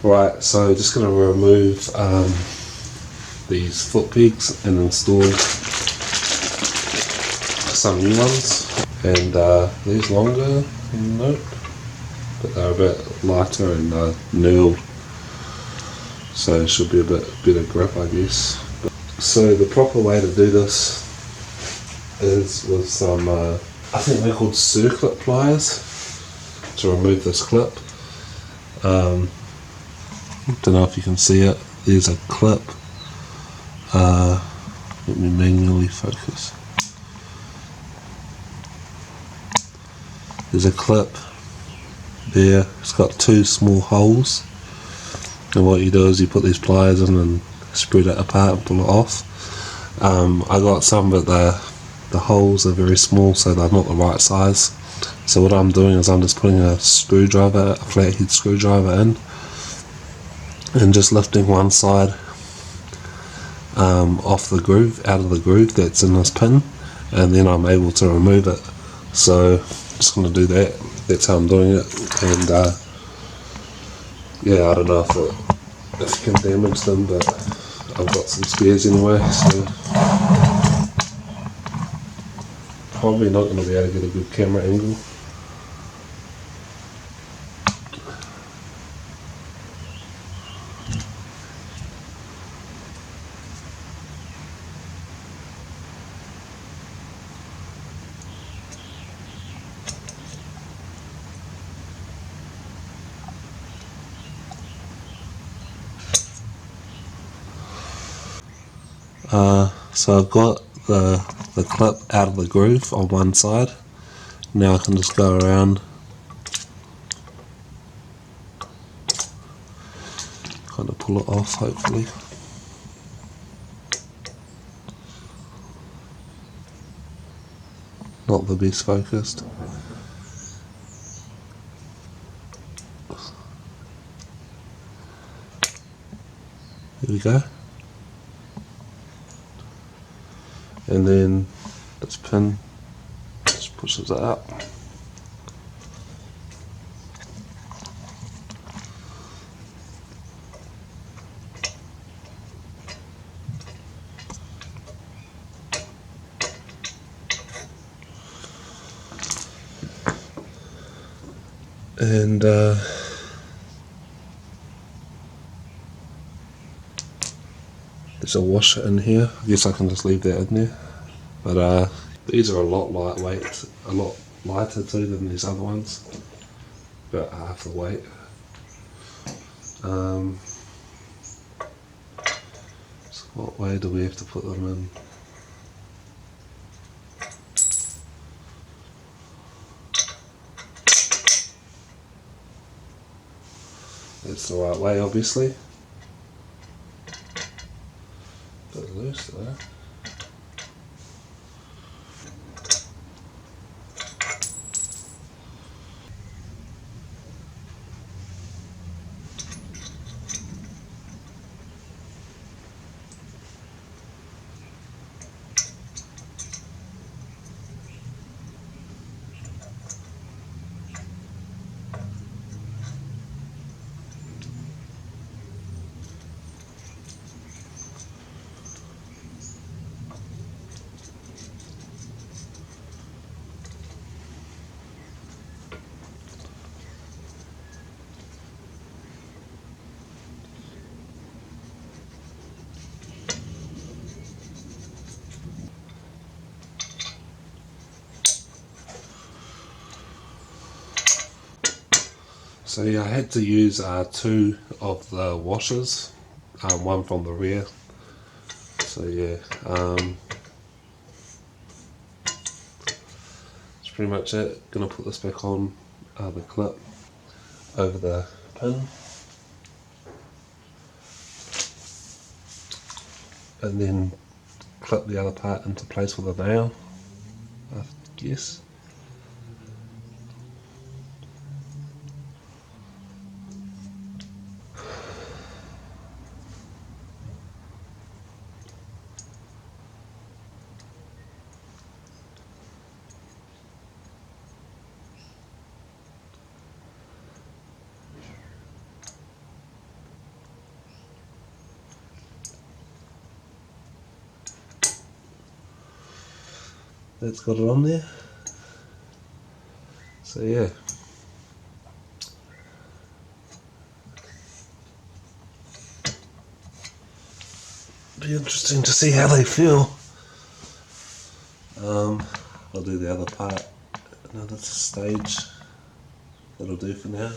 Right, so just going to remove these foot pegs and install some new ones. And these longer, nope, but they're a bit lighter and knurled, so it should be a bit better grip, I guess. So the proper way to do this is with some, I think they're called circlip pliers, to remove this clip. Don't know if you can see it. There's a clip. Let me manually focus. There's a clip there. It's got two small holes, and what you do is you put these pliers in and spread it apart and pull it off. I got some, but the holes are very small, so they're not the right size. So what I'm doing is I'm just putting a screwdriver, a flathead screwdriver in, and just lifting one side off the groove, out of the groove that's in this pin, and then I'm able to remove it. So just going to do that. That's how I'm doing it. And yeah, I don't know if you can damage them, but I've got some spares anyway, so probably not going to be able to get a good camera angle. So I've got the clip out of the groove on one side. Now I can just go around, kind of pull it off, hopefully. Not the best focused. There we go. And then this pin just pushes it up. And there's a washer in here. I guess I can just leave that in there. But these are a lot lightweight, a lot lighter too than these other ones. About half the weight. So what way do we have to put them in? That's the right way, obviously. Bit loose though. So yeah, I had to use two of the washers, one from the rear. So yeah, that's pretty much it. Gonna put this back on the clip over the pin, and then clip the other part into place with a nail, I guess. That's got it on there. So yeah. Be interesting to see how they feel. I'll do the other part another stage. That'll do for now.